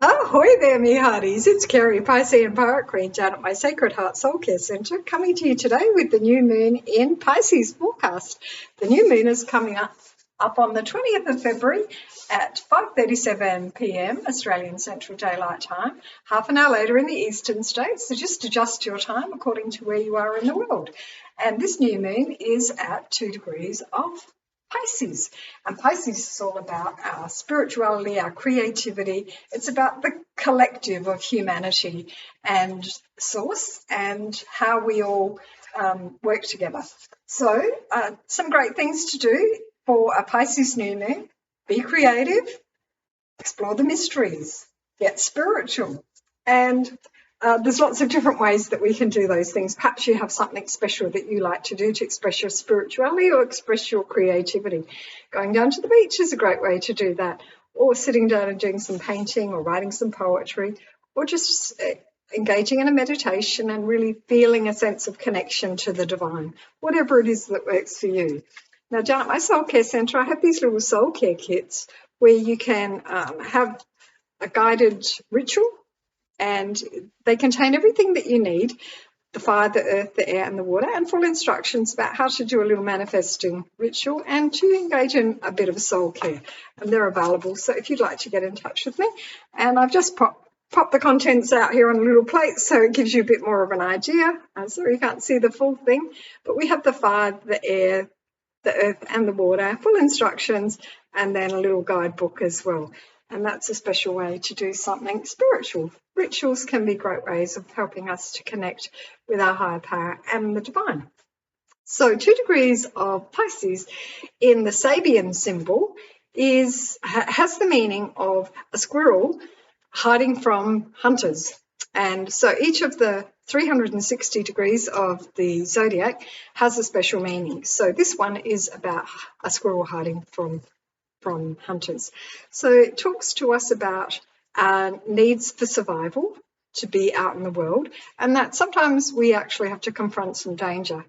Ahoy there, me hearties. It's Kerry, Pisces and Pirate Queen, down at my Sacred Heart Soul Care Centre, coming to you today with the new moon in Pisces forecast. The new moon is coming up on the 20th of February at 5:37 p.m. Australian Central Daylight Time, half an hour later in the Eastern States, so just adjust your time according to where you are in the world. And this new moon is at 2 degrees of Pisces. And Pisces is all about our spirituality, our creativity. It's about the collective of humanity and source and how we all work together. So some great things to do for a Pisces new moon. Be creative, explore the mysteries, get spiritual. And there's lots of different ways that we can do those things. Perhaps you have something special that you like to do to express your spirituality or express your creativity. Going down to the beach is a great way to do that, or sitting down and doing some painting or writing some poetry, or just engaging in a meditation and really feeling a sense of connection to the divine, whatever it is that works for you. Now, down at my Soul Care Centre, I have these little soul care kits where you can have a guided ritual, and they contain everything that you need: the fire, the earth, the air and the water, and full instructions about how to do a little manifesting ritual and to engage in a bit of soul care. And they're available, so if you'd like to get in touch with me. And I've just popped the contents out here on a little plate so it gives you a bit more of an idea. Sorry you can't see the full thing, but we have the fire, the air, the earth and the water, full instructions, and then a little guidebook as well. And that's a special way to do something spiritual. Rituals can be great ways of helping us to connect with our higher power and the divine. So 2 degrees of Pisces in the Sabian symbol has the meaning of a squirrel hiding from hunters. And so each of the 360 degrees of the zodiac has a special meaning. So this one is about a squirrel hiding from hunters. So it talks to us about our needs for survival, to be out in the world, and that sometimes we actually have to confront some danger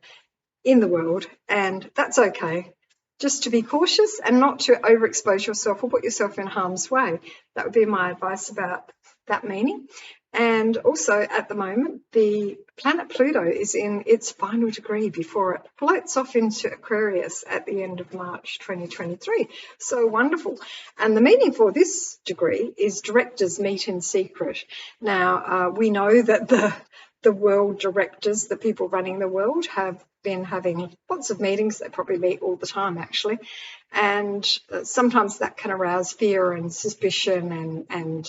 in the world, and that's okay. Just to be cautious and not to overexpose yourself or put yourself in harm's way. That would be my advice about that meaning. And also at the moment, the planet Pluto is in its final degree before it floats off into Aquarius at the end of March 2023. So wonderful. And the meaning for this degree is directors meet in secret. Now, we know that the world directors, the people running the world, have been having lots of meetings. They probably meet all the time, actually. And sometimes that can arouse fear and suspicion and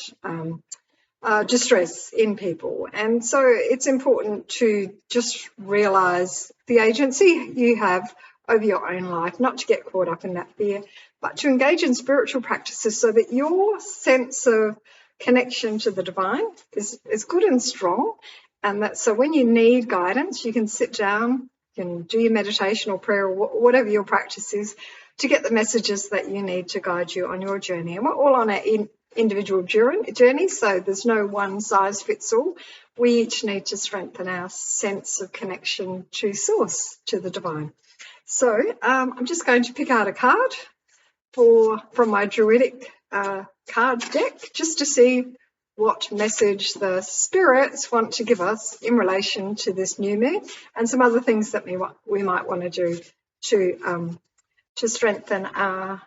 distress in people. And so it's important to just realise the agency you have over your own life, not to get caught up in that fear, but to engage in spiritual practices so that your sense of connection to the divine is good and strong. And that so when you need guidance, you can sit down, you can do your meditation or prayer or whatever your practice is to get the messages that you need to guide you on your journey. And we're all on our individual journey, so there's no one size fits all. We each need to strengthen our sense of connection to source, to the divine. So I'm just going to pick out a card from my druidic card deck just to see what message the spirits want to give us in relation to this new moon and some other things that we might want to do to strengthen our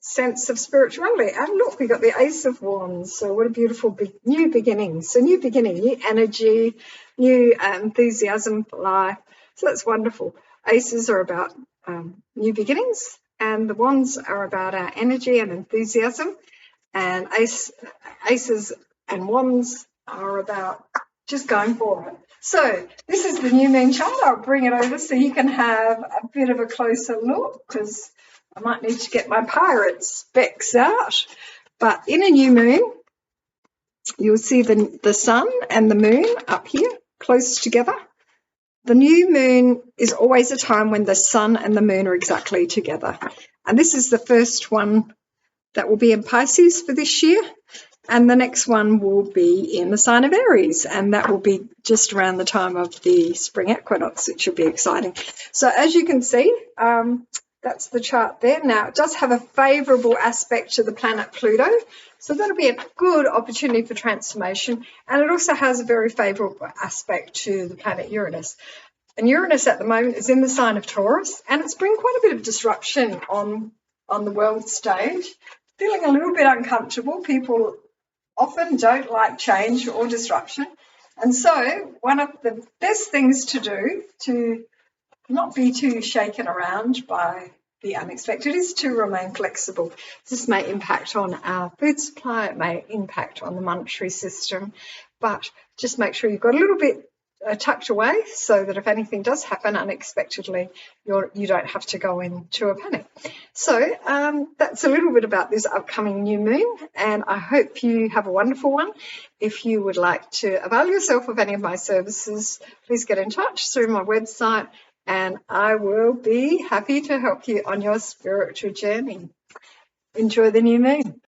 sense of spirituality. And look, we got the Ace of Wands. So what a beautiful new beginning. So new beginning, new energy, new enthusiasm for life. So that's wonderful. Aces are about new beginnings, and the wands are about our energy and enthusiasm. And aces and wands are about just going for it. So this is the new moon chart. I'll bring it over so you can have a bit of a closer look, because I might need to get my pirate specs out. But in a new moon, you'll see the sun and the moon up here close together. The new moon is always a time when the sun and the moon are exactly together. And this is the first one that will be in Pisces for this year. And the next one will be in the sign of Aries, and that will be just around the time of the spring equinox, which will be exciting. So as you can see, that's the chart there. Now, it does have a favourable aspect to the planet Pluto, So that'll be a good opportunity for transformation. And it also has a very favourable aspect to the planet Uranus. And Uranus at the moment is in the sign of Taurus, and it's bringing quite a bit of disruption on the world stage. Feeling a little bit uncomfortable. People often don't like change or disruption. And so one of the best things to do to not be too shaken around by the unexpected is to remain flexible. This may impact on our food supply, it may impact on the monetary system, but just make sure you've got a little bit tucked away so that if anything does happen unexpectedly, you don't have to go into a panic. So that's a little bit about this upcoming new moon, and I hope you have a wonderful one. If you would like to avail yourself of any of my services, please get in touch through my website, and I will be happy to help you on your spiritual journey. Enjoy the new moon.